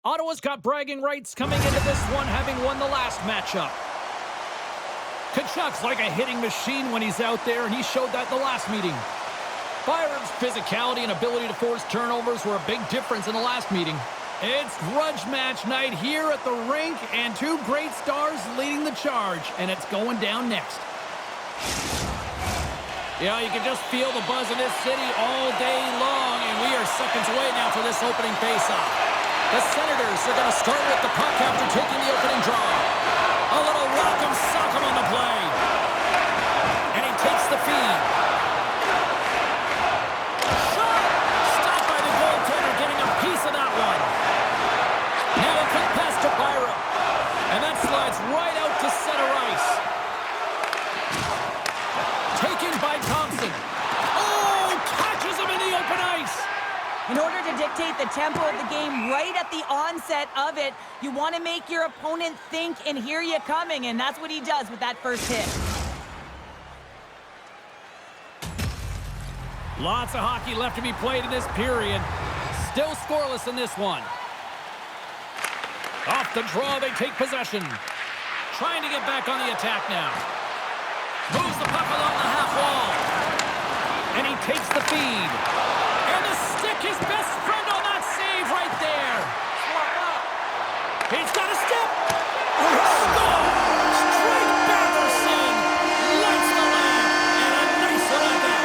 Ottawa's got bragging rights coming into this one, having won the last matchup. Tkachuk's like a hitting machine when he's out there, and he showed that in the last meeting. Byron's physicality and ability to force turnovers were a big difference in the last meeting. It's grudge match night here at the rink, and two great stars leading the charge, and it's going down next. Yeah, you can just feel the buzz in this city all day long, and we are seconds away now for this opening faceoff. The Senators are going to start with the puck after taking the opening draw. A little rock'em sock'em on the play. And he takes the feed. Shot! Stopped by the goaltender, getting a piece of that one. Now a quick pass to Byron. And that slides right out to center ice. Taken by Thompson. Oh, catches him in the open ice. In order to dictate the tempo of the game right at the onset of it, you want to make your opponent think and hear you coming, and that's what he does with that first hit. Lots of hockey left to be played in this period. Still scoreless in this one. Off the draw, they take possession. Trying to get back on the attack now. Moves the puck along the half wall. And he takes the feed. And the stick, his best friend on that save right there. He's got a step. Score! Straight Batherson. Lights the lamp. And a nice one at that.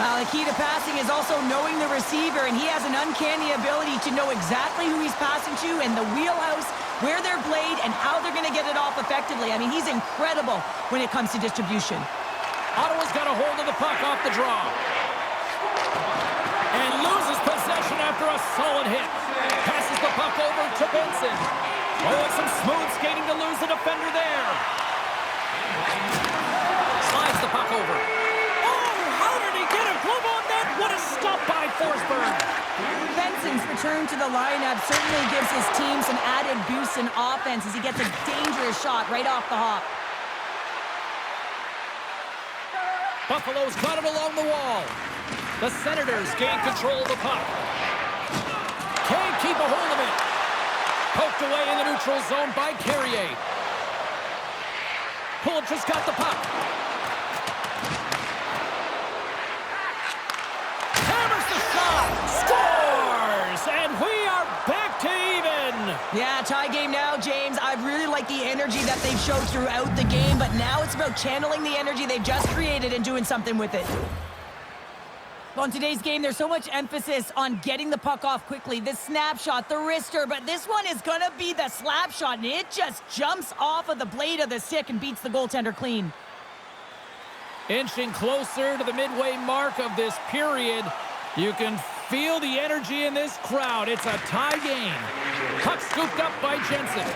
Well, the key to passing is also knowing the receiver, and he has an uncanny ability to know exactly who he's passing to and the wheelhouse, where they're played, and how they're going to get it off effectively. I mean, he's incredible when it comes to distribution. Ottawa's got a hold of the puck off the draw. And loses possession after a solid hit. Passes the puck over to Benson. Oh, it's some smooth skating to lose the defender there. Slides the puck over. How did he get a glove on that? What a stop by Forsberg. Benson's return to the lineup certainly gives his team some added boost in offense as he gets a dangerous shot right off the hop. Buffalo's got it along the wall. The Senators gain control of the puck. Can't keep a hold of it. Poked away in the neutral zone by Carrier. Pulit's got the puck. Scores! And we are back to even! Yeah, tie game now, James. I really like the energy that they've showed throughout the game, but now it's about channeling the energy they've just created and doing something with it. Well, in today's game, there's so much emphasis on getting the puck off quickly, the snapshot, the wrister, but this one is going to be the slap shot, and it just jumps off of the blade of the stick and beats the goaltender clean. Inching closer to the midway mark of this period. You can feel the energy in this crowd. It's a tie game. Puck scooped up by Jensen.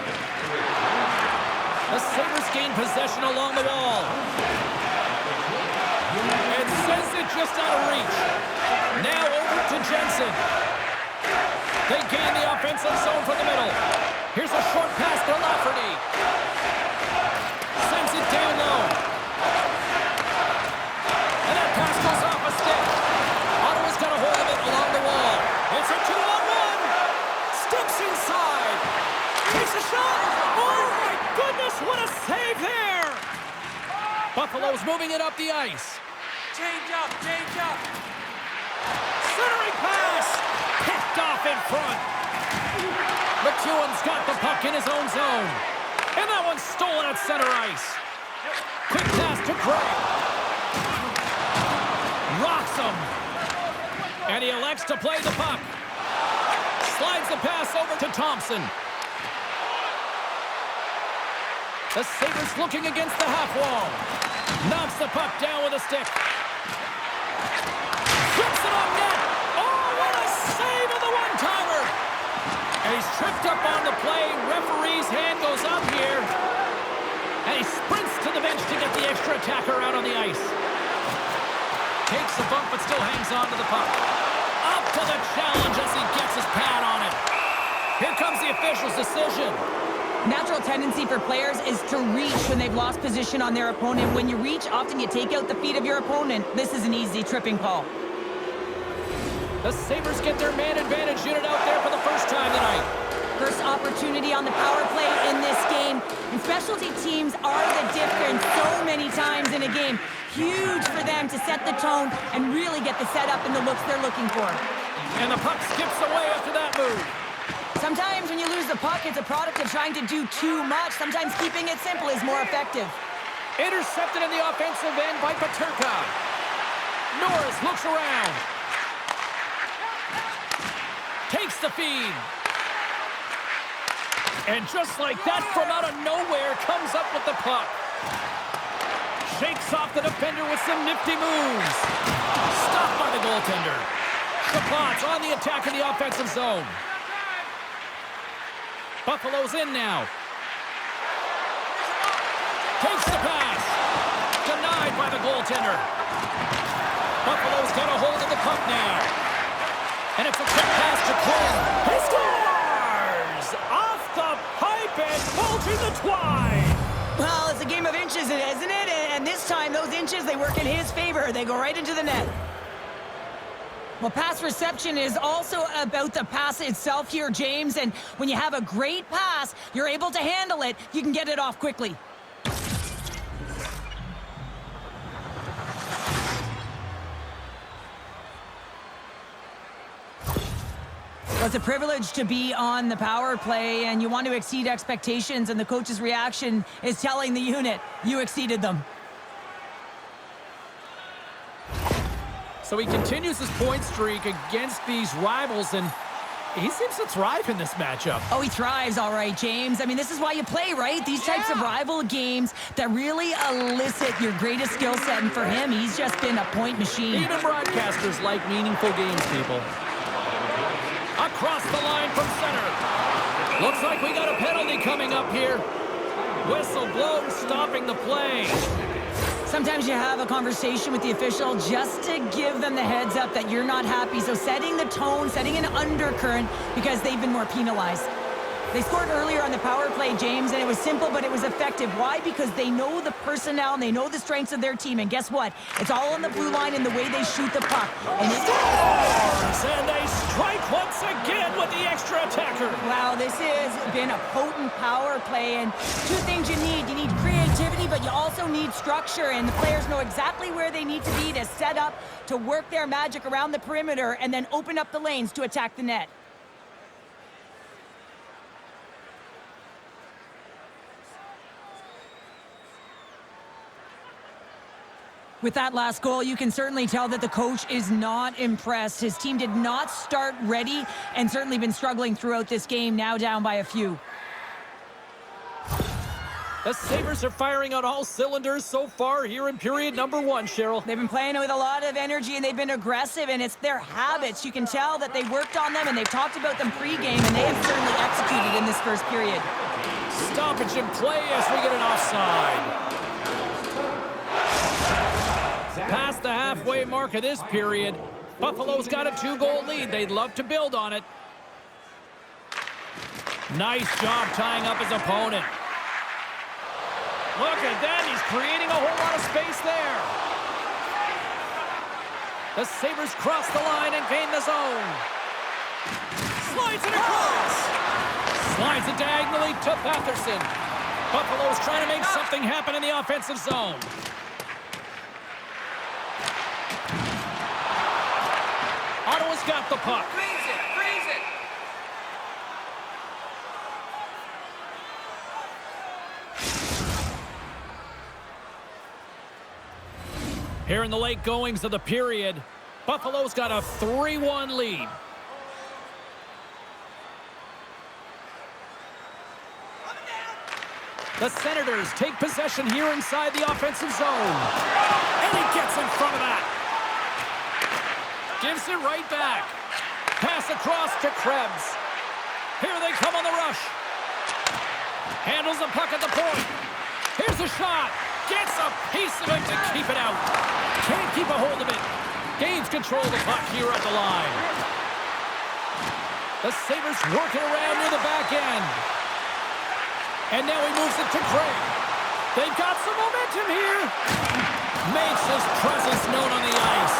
The Sabres gain possession along the wall. It sends it just out of reach. Now over to Jensen. They gain the offensive zone from the middle. Here's a short pass to Lafferty. Sends it down low. And that pass goes off a stick. Ottawa's got a hold of it along the wall. It's a 2-on-1. Sticks inside. Takes a shot. Oh, my goodness, what a save there. Buffalo's moving it up the ice. Change up, change up. Centering pass. Picked off in front. McEwen's got the puck in his own zone. And that one's stolen at center ice. Quick pass to Gray. Rocks him. And he elects to play the puck. Slides the pass over to Thompson. The Sabres looking against the half wall. Knocks the puck down with a stick. Flips it on net. Oh, what a save of the one-timer. And he's tripped up on the play. Referee's hand goes up here. And he sprints to the bench to get the extra attacker out on the ice. Takes a bump, but still hangs on to the puck. Up to the challenge as he gets his pad on it. Here comes the official's decision. Natural tendency for players is to reach when they've lost position on their opponent. When you reach, often you take out the feet of your opponent. This is an easy tripping call. The Sabres get their man advantage unit out there for the first time tonight. First opportunity on the power play in this game. And specialty teams are the difference so many times in a game. Huge for them to set the tone and really get the setup and the looks they're looking for. And the puck skips away after that move. Sometimes when you lose the puck, it's a product of trying to do too much. Sometimes keeping it simple is more effective. Intercepted in the offensive end by Paterka. Norris looks around. Takes the feed. And just like that, from out of nowhere, comes up with the puck. Shakes off the defender with some nifty moves. Stopped by the goaltender. Chapot's on the attack in the offensive zone. Buffalo's in now. Takes the pass. Denied by the goaltender. Buffalo's got a hold of the puck now. And it's a quick pass to Quinn. He scores! Off the pipe and bulging the twine. Well, it's a game of inches, isn't it? And this time, those inches, they work in his favor. They go right into the net. Well, pass reception is also about the pass itself here, James. And when you have a great pass, you're able to handle it. You can get it off quickly. Well, it's a privilege to be on the power play, and you want to exceed expectations, and the coach's reaction is telling the unit, you exceeded them. So he continues his point streak against these rivals, and he seems to thrive in this matchup. Oh, he thrives, all right, James. I mean, this is why you play, right? These types of rival games that really elicit your greatest skill set, and for him, he's just been a point machine. Even broadcasters like meaningful games, people. Across the line from center. Looks like we got a penalty coming up here. Whistle blows, stopping the play. Sometimes you have a conversation with the official just to give them the heads up that you're not happy. So setting the tone, setting an undercurrent because they've been more penalized. They scored earlier on the power play, James, and it was simple, but it was effective. Why? Because they know the personnel and they know the strengths of their team. And guess what? It's all on the blue line and the way they shoot the puck. And and they strike once again with the extra attacker. Wow, this has been a potent power play. And two things you need. You need creativity, but you also need structure. And the players know exactly where they need to be to set up, to work their magic around the perimeter, and then open up the lanes to attack the net. With that last goal, you can certainly tell that the coach is not impressed. His team did not start ready and certainly been struggling throughout this game, now down by a few. The Sabres are firing on all cylinders so far here in period number one, Cheryl. They've been playing with a lot of energy and they've been aggressive, and it's their habits. You can tell that they worked on them and they've talked about them pregame, and they have certainly executed in this first period. Stoppage in play as we get an offside. Past the halfway mark of this period, Buffalo's got a 2-goal lead. They'd love to build on it. Nice job tying up his opponent. Look at that. He's creating a whole lot of space there. The Sabres cross the line and gain the zone. Slides it across. Slides it diagonally to Patterson. Buffalo's trying to make something happen in the offensive zone. Ottawa's got the puck. Freeze it! Freeze it! Here in the late goings of the period, Buffalo's got a 3-1 lead. The Senators take possession here inside the offensive zone. And he gets in front of that. Gives it right back. Pass across to Krebs. Here they come on the rush. Handles the puck at the point. Here's a shot. Gets a piece of it to keep it out. Can't keep a hold of it. Gains control of the puck here at the line. The Sabres working around near the back end. And now he moves it to Gray. They've got some momentum here. Makes his presence known on the ice.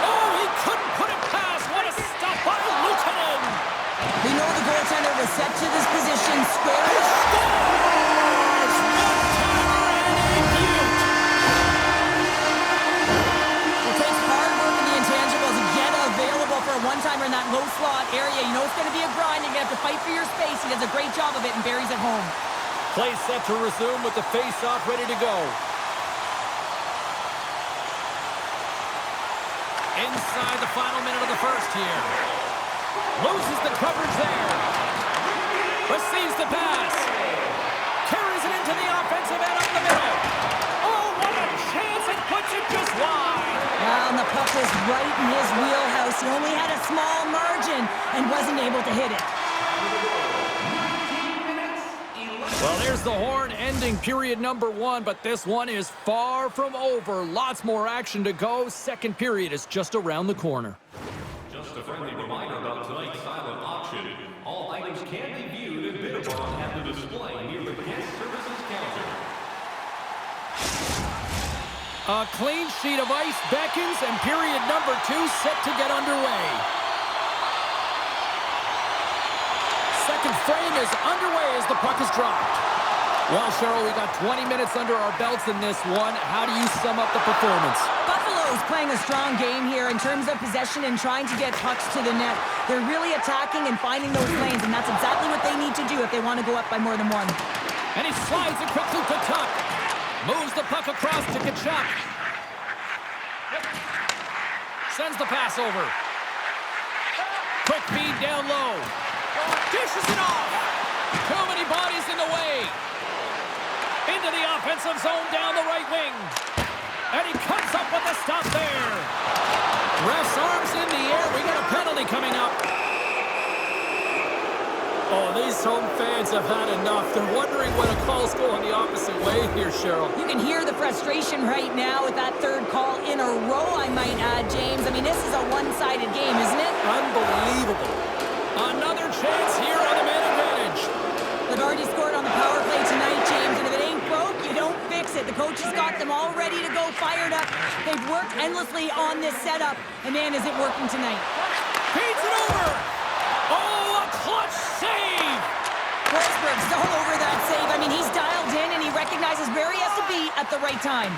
Oh, he couldn't put it past. What a stop by Luukkonen. We know the goaltender was set to this position square. He scores! One-timer and a beaut. It takes hard work in the intangibles to get available for a one-timer in that low slot area. You know it's going to be a grind. You're going to have to fight for your space. He does a great job of it and buries it home. Play set to resume with the face-off ready to go. Inside the final minute of the first here. Loses the coverage there. Receives the pass. Carries it into the offensive end up the middle. Oh, what a chance. It puts it just wide. And the puck was right in his wheelhouse. He only had a small margin and wasn't able to hit it. Well, there's the horn ending period number 1, but this one is far from over. Lots more action to go. Second period is just around the corner. Just a friendly reminder about tonight's silent auction. All items can be viewed and bid upon at the display near the guest services counter. A clean sheet of ice beckons, and period number 2 set to get underway. Second frame is underway as the puck is dropped. Well, Cheryl, we got 20 minutes under our belts in this one. How do you sum up the performance? Buffalo's playing a strong game here in terms of possession and trying to get pucks to the net. They're really attacking and finding those lanes, and that's exactly what they need to do if they want to go up by more than one. And he slides it quickly to Tuck. Moves the puck across to Kachuk. Sends the pass over. Quick feed down low. Dishes it off. Too many bodies in the way. Into the offensive zone down the right wing. And he comes up with a stop there. Ref's arms in the air. We got a penalty coming up. Oh, these home fans have had enough. They're wondering when a call's going the opposite way here, Cheryl. You can hear the frustration right now with that third call in a row, I might add, James. I mean, this is a one-sided game, isn't it? Unbelievable. Another chance here on the man advantage. They've already scored on the power play tonight, James, and if it ain't broke, you don't fix it. The coach has got them all ready to go, fired up. They've worked endlessly on this setup, and man, is it working tonight. Feeds it over. Oh, a clutch save. Forsberg's all over that save. I mean, he's dialed in, and he recognizes where he has to be at the right time.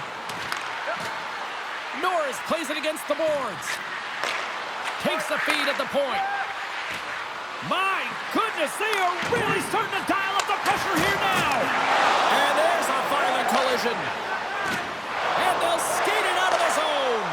Norris plays it against the boards. Takes the feed at the point. My goodness, they are really starting to dial up the pressure here now. And there's a violent collision. And they'll skate it out of the zone.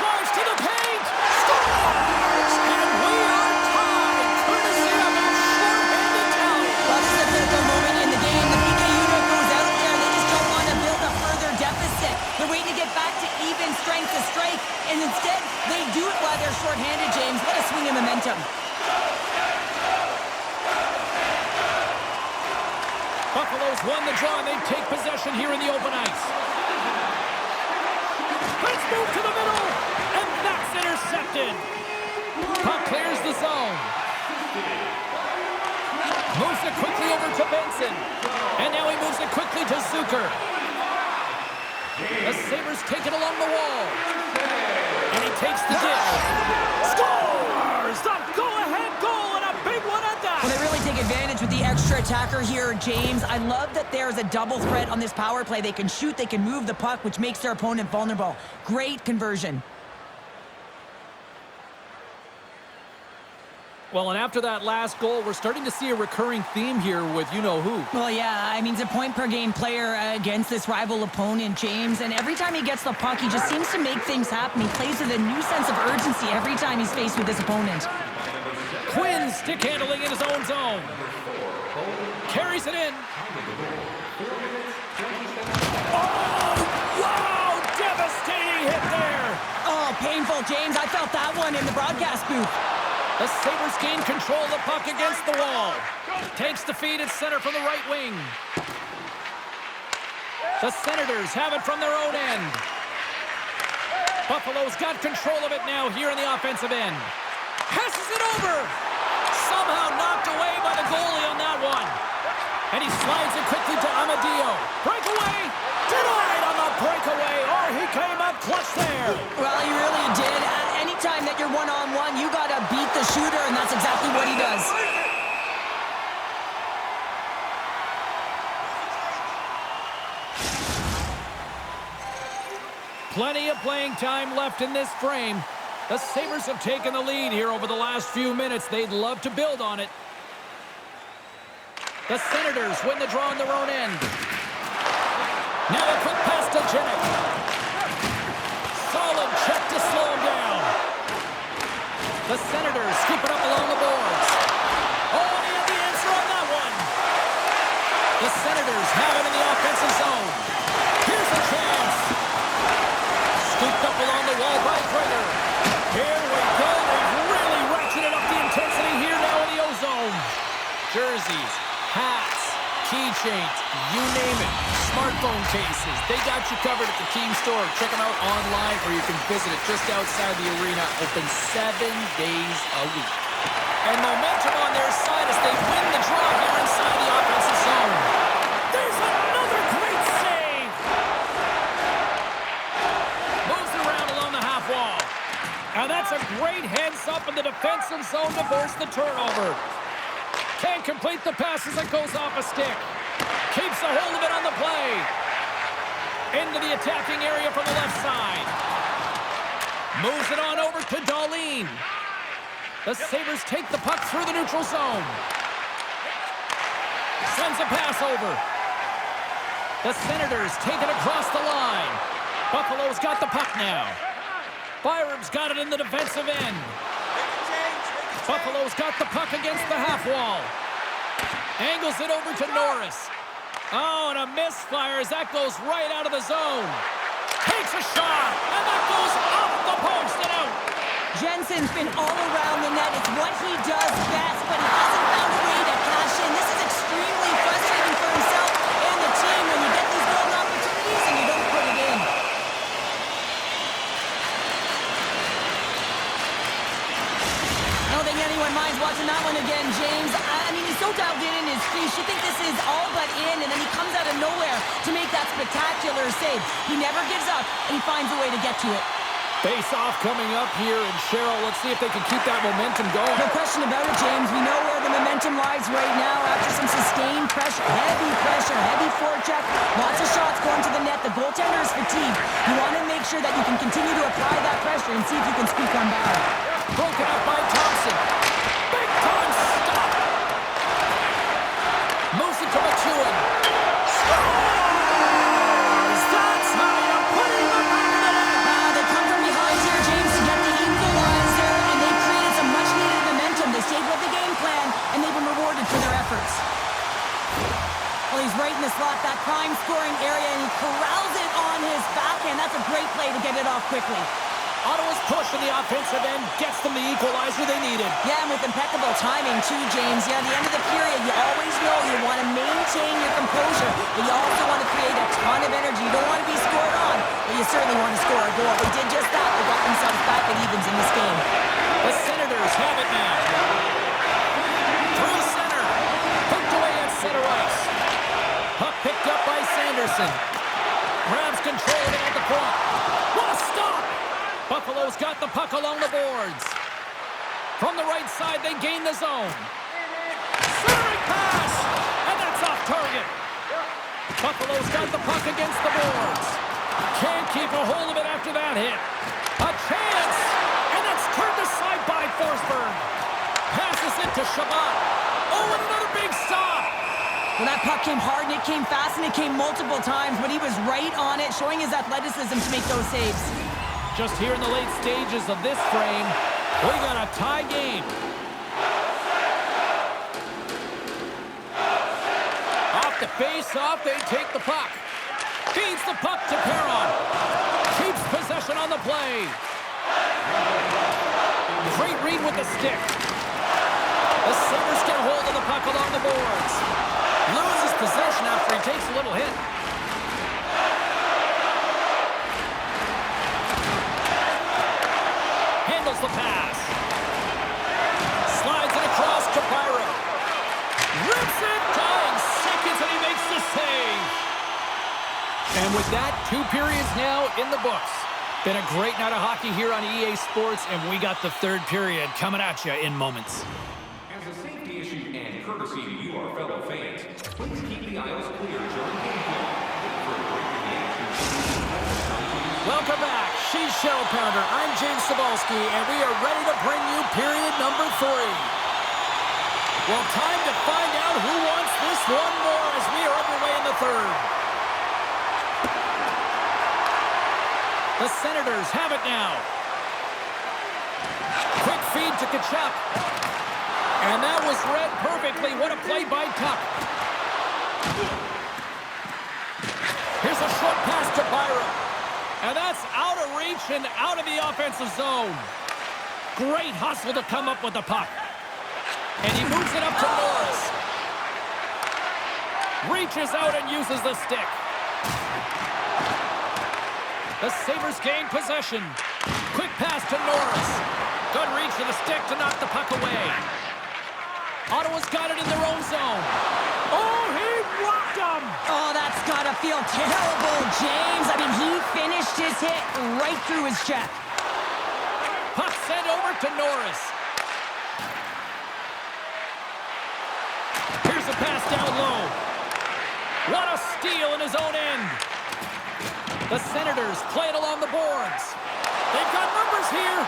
Drives to the paint. Scores! And we are tied, courtesy of a short-handed tally. Well, this is a critical moment in the game. The PK unit goes out there, and they just don't want to build a further deficit. They're waiting to get back to even strength to strike, and instead, they do it while they're short-handed, James. What a swing of momentum. Buffalo's won the draw, and they take possession here in the open ice. Let's move to the middle, and that's intercepted. Puck clears the zone. Moves it quickly over to Benson. And now he moves it quickly to Zucker. The Sabres take it along the wall. And he takes the dish. Scores! The go-ahead goal, and a big one at that. Well, they really take advantage with the extra attacker here, James. I love that there's a double threat on this power play. They can shoot, they can move the puck, which makes their opponent vulnerable. Great conversion. Well, and after that last goal, we're starting to see a recurring theme here with you-know-who. Well, yeah, I mean, he's a point-per-game player against this rival opponent, James, and every time he gets the puck, he just seems to make things happen. He plays with a new sense of urgency every time he's faced with this opponent. Quinn stick handling in his own zone. Carries it in. Oh, wow! Devastating hit there. Oh, painful, James. I felt that one in the broadcast booth. The Sabres gain control of the puck against the wall. Takes the feed at center from the right wing. The Senators have it from their own end. Buffalo's got control of it now here in the offensive end. Passes it over. Somehow knocked away by the goalie on that one. And he slides it quickly to Amadio. Breakaway! Denied on the breakaway. Oh, he came up clutch there. Well, he really did. Anytime that you're one-on-one, you got to beat the shooter, and that's exactly what he does. Plenty of playing time left in this frame. The Sabres have taken the lead here over the last few minutes. They'd love to build on it. The Senators win the draw on their own end. Now a quick pass to Jennick. Solid check to slow him down. The Senators scoop it up along the boards. Oh, they have the answer on that one. The Senators have it in the offensive zone. Here's a chance. Scooped up along the wall by Prater. Here we go. They've really ratcheted up the intensity here now in the O-zone. Jerseys, hats, keychains, you name it. Smartphone cases. They got you covered at the team store. Check them out online or you can visit it just outside the arena. Open 7 days a week. And momentum on their side as they win the draw here inside the offensive zone. There's another great save. Moves it around along the half wall. And that's a great heads up in the defensive zone to force the turnover. Can't complete the pass as it goes off a stick. Keeps a hold of it on the play. Into the attacking area from the left side. Moves it on over to Dahlin. The Sabres take the puck through the neutral zone. Sends a pass over. The Senators take it across the line. Buffalo's got the puck now. Byram's got it in the defensive end. Buffalo's got the puck against the half wall. Angles it over to Norris. Oh, and a misfire as that goes right out of the zone. Takes a shot, and that goes off the post and out. Jensen's been all around the net. It's what he does best, but he hasn't found a way to cash in. This is extremely frustrating for himself and the team when you get these golden opportunities and you don't put it in. I don't think anyone minds watching that one again, James. I mean, he's so dialed in his crease. You think this is all but in, and then he comes out of nowhere to make that spectacular save. He never gives up, and he finds a way to get to it. Face-off coming up here, and Cheryl, let's see if they can keep that momentum going. No question about it, James. We know where the momentum lies right now after some sustained pressure, heavy forecheck, lots of shots going to the net. The goaltender is fatigued. You want to make sure that you can continue to apply that pressure and see if you can squeak on by. Broken up by Thompson. Big time stop. Moves it to McEwen. Scores! That's how you put it in the back of the net. They come from behind here, James, to get the equalizer, and they created some much-needed momentum. They stayed with the game plan, and they've been rewarded for their efforts. Well, he's right in the slot, that prime-scoring area, and he corrals it on his backhand. That's a great play to get it off quickly. Ottawa's push in the offensive end gets them the equalizer they needed. Yeah, and with impeccable timing, too, James. Yeah, at the end of the period, you always know you want to maintain your composure, but you also want to create a ton of energy. You don't want to be scored on, but you certainly want to score a goal. They did just that. They got themselves back at evens in this game. The Senators have it now. Through center. Hooked away at center ice. Puck picked up by Sanderson. Grabs control of it at the point. What a stop! Buffalo's got the puck along the boards. From the right side, they gain the zone. Centering pass! And that's off target. Buffalo's got the puck against the boards. Can't keep a hold of it after that hit. A chance! And that's turned aside by Forsberg. Passes it to Shabbat. Oh, and another big stop! Well, that puck came hard, and it came fast, and it came multiple times, but he was right on it, showing his athleticism to make those saves. Just here in the late stages of this frame, we got a tie game. Off the face-off, they take the puck. Feeds the puck to Perron. Keeps possession on the play. Great read with the stick. The Sabres get a hold of the puck along the boards. Loses possession after he takes a little hit. Handles the pass. Slides it across to Byron. Rips it, dying seconds, and he makes the save. And with that, 2 periods now in the books. Been a great night of hockey here on EA Sports, and we got the 3rd period coming at you in moments. As a safety issue and courtesy to you, our fellow fans, please keep the aisles clear during gameplay. For a break in the action, welcome back. She's Cheryl Pounder. I'm James Cebulski, and we are ready to bring you period number 3. Well, time to find out who wants this one more as we are underway in the 3rd. The Senators have it now. Quick feed to Tkachuk. And that was read perfectly. What a play by Tuck. Here's a short pass to Byron. And that's out of reach and out of the offensive zone. Great hustle to come up with the puck. And he moves it up to Norris. Reaches out and uses the stick. The Sabres gain possession. Quick pass to Norris. Good reach to the stick to knock the puck away. Ottawa's got it in their own zone. Oh, he rocked him! Oh, that's gotta feel terrible, James. I mean, he finished his hit right through his check. Puck sent over to Norris. Here's a pass down low. What a steal in his own end. The Senators play it along the boards. They've got numbers here.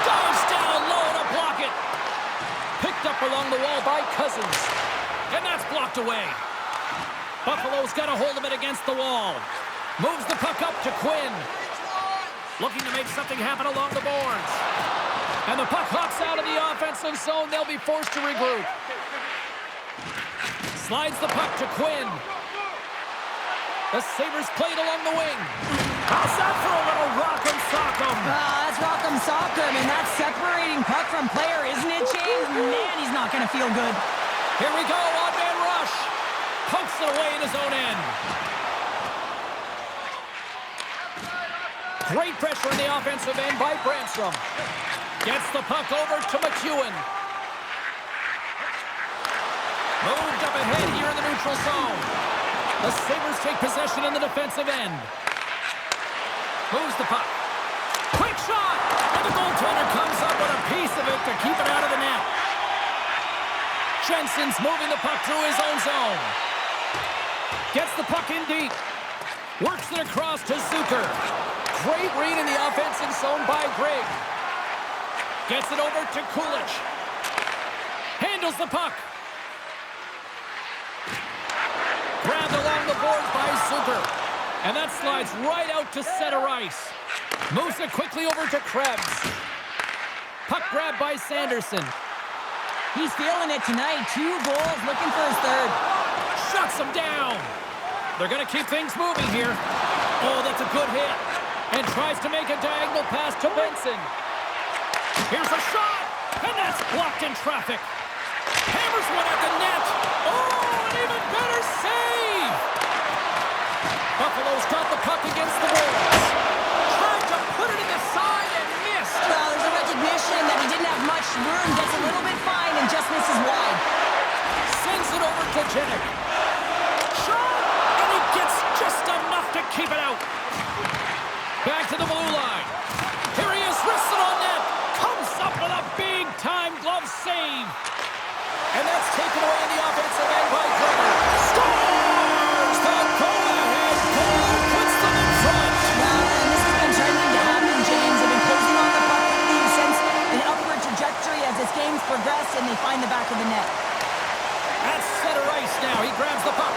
Dives down low to block it. Picked up along the wall by Cousins. And that's blocked away. Buffalo's got a hold of it against the wall. Moves the puck up to Quinn. Looking to make something happen along the boards. And the puck hops out of the offensive zone. They'll be forced to regroup. Slides the puck to Quinn. The Sabres played along the wing. How's that for a little rock'em sock'em? That's rock'em sock'em, and that's separating puck from player, isn't it, James? Man, he's not going to feel good. Here we go, odd-man rush. Pokes it away in his own end. Great pressure in the offensive end by Brandstrom. Gets the puck over to McEwen. Moved up ahead here in the neutral zone. The Sabres take possession in the defensive end. Moves the puck. Quick shot! And the goaltender comes up with a piece of it to keep it out of the net. Jensen's moving the puck through his own zone. Gets the puck in deep. Works it across to Zucker. Great read in the offensive zone by Grigg. Gets it over to Kulich. Handles the puck. Grabbed along the boards by Zucker. And that slides right out to center ice. Moves it quickly over to Krebs. Puck grabbed by Sanderson. He's feeling it tonight. 2 goals, looking for his 3rd. Shuts him down. They're going to keep things moving here. Oh, that's a good hit. And tries to make a diagonal pass to Benson. Here's a shot. And that's blocked in traffic. Hammers one at the net. Oh, an even better save. Buffalo's got the puck against the boards. Tried to put it in the side and missed. Well, there's a recognition that he didn't have much room. Gets a little bit fine and just misses wide. Sends it over to Jennick. Shot! And he gets just enough to keep it out. Back to the blue line. Here he is, wristed on net. Comes up with a big-time glove save. And that's taken away in the offensive end by Gregor. Scores! The go-ahead goal puts them in front. And this has been trending to happen, James. They've been closing on the puck quickly since an upward trajectory as this game's progressed, and they find the back of the net. That's center ice now. He grabs the puck.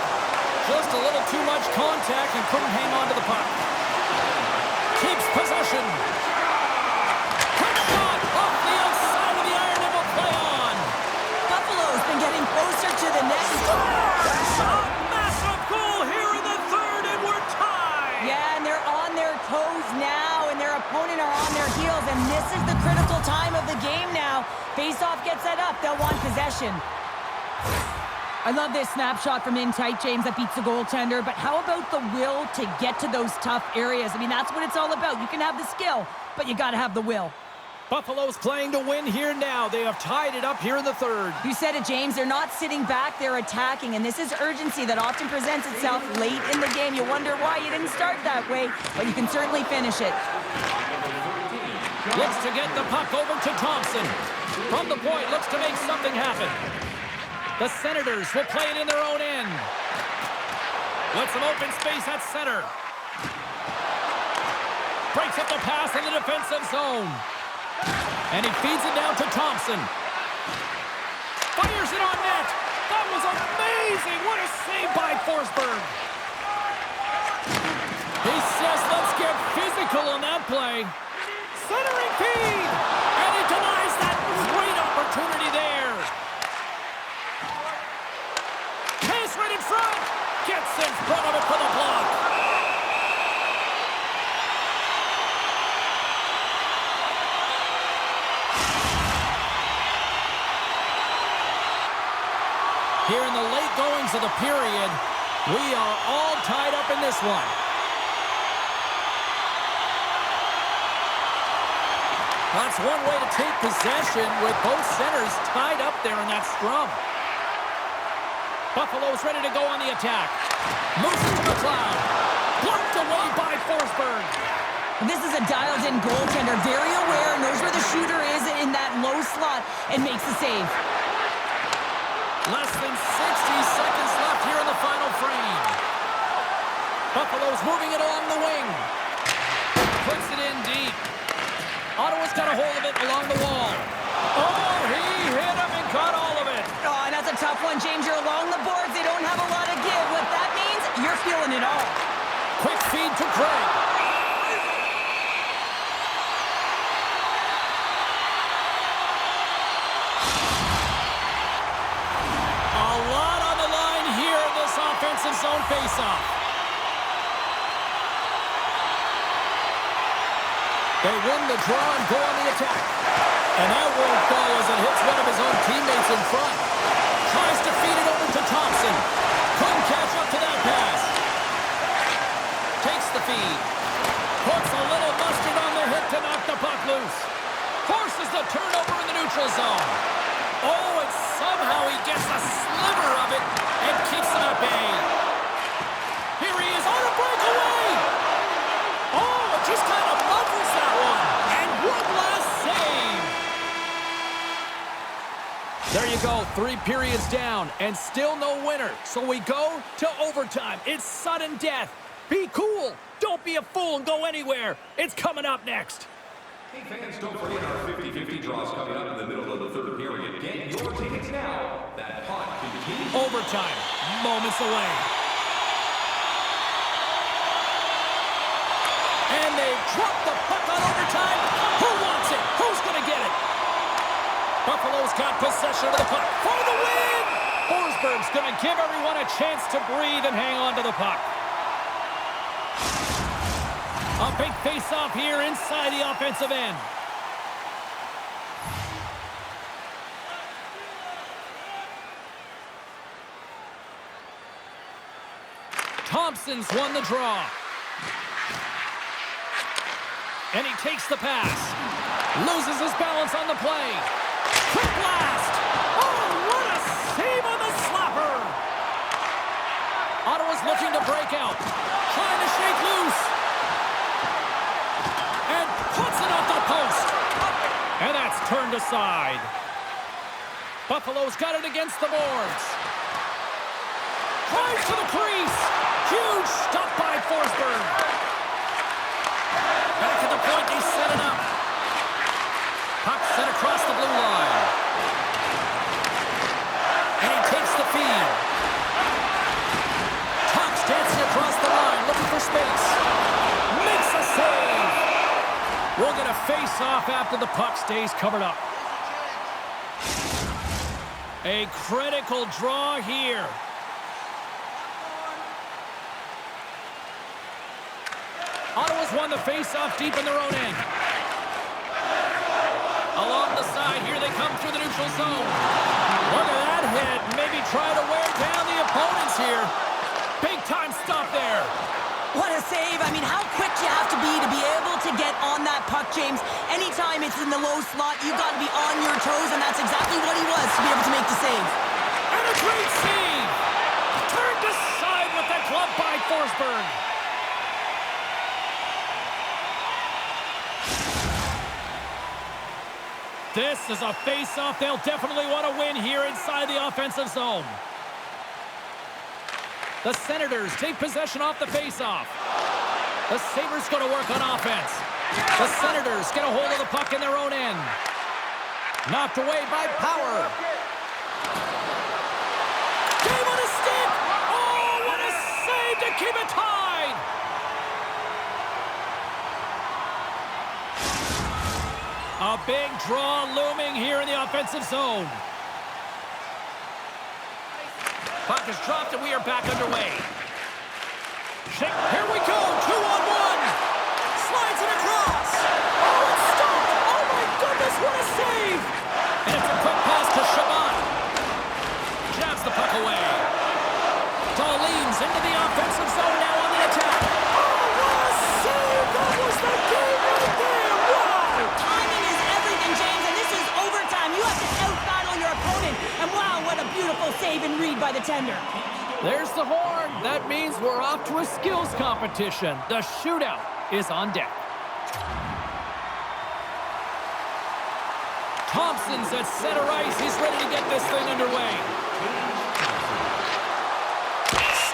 Just a little too much contact and couldn't hang on to the puck. Keeps possession. Quick shot off the outside of the iron and will play on. Buffalo's been getting closer to the net. Scores! A massive goal here in the 3rd, and we're tied. Yeah, and they're on their toes now, and their opponent are on their heels, and this is the critical time of the game now. Face-off gets set up. They'll want possession. I love this snapshot from in tight, James, that beats the goaltender, but how about the will to get to those tough areas? I mean, that's what it's all about. You can have the skill, but you got to have the will. Buffalo's playing to win here now. They have tied it up here in the third. You said it, James. They're not sitting back. They're attacking, and this is urgency that often presents itself late in the game. You wonder why you didn't start that way, but you can certainly finish it. Looks to get the puck over to Thompson. From the point, looks to make something happen. The Senators will play it in their own end. With some open space at center. Breaks up the pass in the defensive zone. And he feeds it down to Thompson. Fires it on net. That was amazing. What a save by Forsberg. He says, let's get physical on that play. Centering feed. And he denies that great opportunity there. Pass right in front. Gets in front of it for the block. Here in the late goings of the period, we are all tied up in this one. That's one way to take possession with both centers tied up there in that scrum. Buffalo's ready to go on the attack. Moves it to McLeod. Blocked away by Forsberg. This is a dialed-in goaltender, very aware, knows where the shooter is in that low slot, and makes the save. Less than 60 seconds left here in the final frame. Buffalo's moving it along the wing. Puts it in deep. Ottawa's got a hold of it along the wall. Oh, he hit him and caught all of it. Oh, and that's a tough one, James. You're along the boards. They don't have a lot of give. What that means, you're feeling it all. Quick feed to Craig. Offensive zone faceoff. They win the draw and go on the attack. And that won't go as it hits one of his own teammates in front. Tries to feed it over to Thompson. Couldn't catch up to that pass. Takes the feed. Puts a little mustard on the hit to knock the puck loose. Forces the turnover in the neutral zone. Oh, and somehow he gets a sliver of it and keeps him at bay. Here he is on a breakaway. Oh, it just kind of muffles that one. And one last save. There you go, 3 periods down and still no winner. So we go to overtime. It's sudden death. Be cool. Don't be a fool and go anywhere. It's coming up next. Hey fans, don't forget our 50-50 draws coming up in the middle of the third period. Get your tickets now. That puck continues. Overtime, moments away. And they drop the puck on overtime. Who wants it? Who's going to get it? Buffalo's got possession of the puck for the win. Forsberg's going to give everyone a chance to breathe and hang on to the puck. A big face-off here inside the offensive end. Thompson's won the draw. And he takes the pass. Loses his balance on the play. Quick blast. Oh, what a save on the slapper. Ottawa's looking to break out. Trying to shake loose. And puts it off the post. And that's turned aside. Buffalo's got it against the boards. Drives to the crease. Huge stop by Forsberg. Back at the point, they set it up. Puck sent across the blue line. And he takes the feed. Puck's dancing across the line, looking for space. Makes a save. We'll get a face-off after the puck stays covered up. A critical draw here. Ottawa's won the face-off deep in their own end. Along the side, here they come through the neutral zone. Look at that hit. Maybe try to wear down the opponents here. Big-time stop there. What a save. I mean, how quick you have to be able to to get on that puck, James. Anytime it's in the low slot, you got to be on your toes, and that's exactly what he was to be able to make the save. And a great save! Turned aside with the glove by Forsberg. This is a face-off they'll definitely want to win here inside the offensive zone. The Senators take possession off the face-off. The Sabres going to work on offense. The Senators get a hold of the puck in their own end. Knocked away by Power. Game on a stick! Oh, what a save to keep it tied! A big draw looming here in the offensive zone. Puck is dropped and we are back underway. Here we go, 2-on-1. Slides it across. Oh, it's stopped. Oh my goodness, what a save. And it's a quick pass to Shabbat. Jabs the puck away. Darlene's into the offensive zone now on the attack. Oh, what a save. That was the game right there. Wow. Timing is everything, James, and this is overtime. You have to out-battle your opponent. And wow, what a beautiful save and read by the tender. There's the horn. That means we're off to a skills competition. The shootout is on deck. Thompson's at center ice. He's ready to get this thing underway.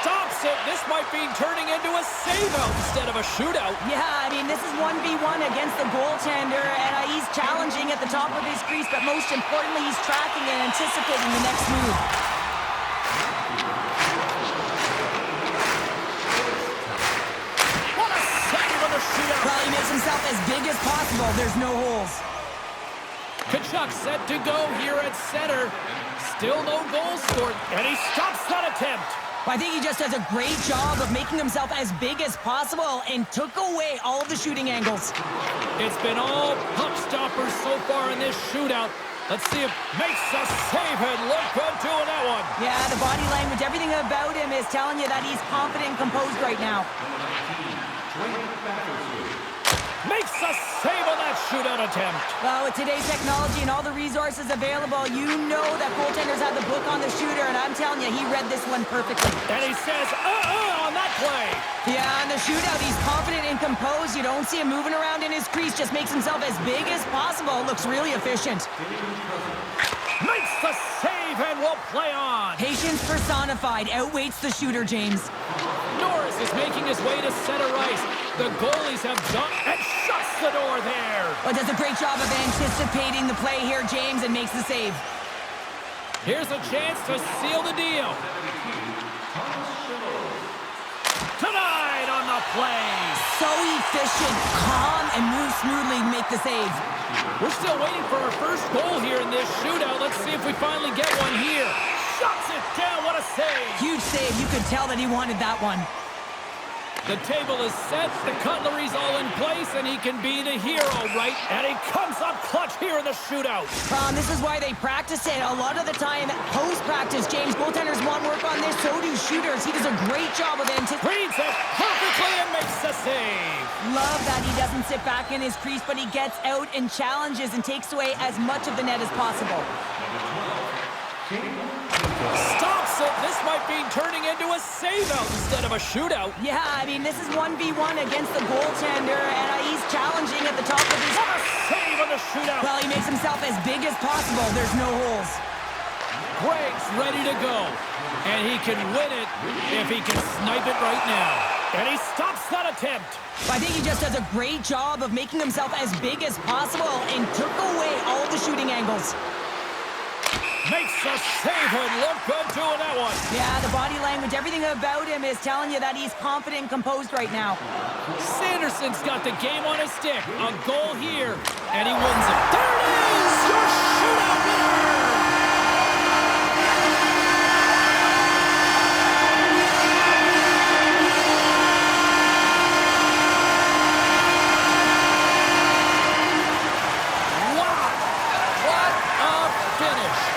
Stops it. This might be turning into a save-out instead of a shootout. Yeah, I mean, this is 1v1 against the goaltender, and he's challenging at the top of his crease, but most importantly, he's tracking and anticipating the next move. What a save on the shootout. Well, he makes himself as big as possible. There's no holes. Kachuk set to go here at center. Still no goal scored, and he stops that attempt. I think he just does a great job of making himself as big as possible and took away all of the shooting angles. It's been all puck stoppers so far in this shootout. Let's see if makes a save and look good doing that one. Yeah, the body language, everything about him is telling you that he's confident and composed right now. Makes a save on that shootout attempt. Well, with today's technology and all the resources available, you know that goaltenders have the book on the shooter, and I'm telling you, he read this one perfectly. And he says, on that play. Yeah, on the shootout, he's confident and composed. You don't see him moving around in his crease, just makes himself as big as possible. Looks really efficient. Makes the save and will play on. Patience personified, outweights the shooter, James. Norris is making his way to center ice. The goalies have done and shuts the door there. Well, does a great job of anticipating the play here, James, and makes the save. Here's a chance to seal the deal. Tonight on the play. So efficient, calm, and moves smoothly to make the save. We're still waiting for our first goal here in this shootout. Let's see if we finally get one here. Shuts it down. What a save. Huge save. You could tell that he wanted that one. The table is set, the cutlery's all in place, and he can be the hero, right? And he comes up clutch here in the shootout. This is why they practice it. A lot of the time, post-practice, James, goaltenders want work on this, so do shooters. He does a great job of anticipating. Reads it perfectly and makes the save. Love that he doesn't sit back in his crease, but he gets out and challenges and takes away as much of the net as possible. Stops it. This might be turning into a save-out instead of a shootout. Yeah, I mean, this is 1v1 against the goaltender, and he's challenging at the top of his... What a save on the shootout. Well, he makes himself as big as possible. There's no holes. Greg's ready to go, and he can win it if he can snipe it right now. And he stops that attempt. I think he just does a great job of making himself as big as possible and took away all the shooting angles. Makes a save and look good doing that one. Yeah, the body language, everything about him is telling you that he's confident and composed right now. Sanderson's got the game on his stick. A goal here, and he wins it. There it is! Your shootout winner! Wow! What a finish!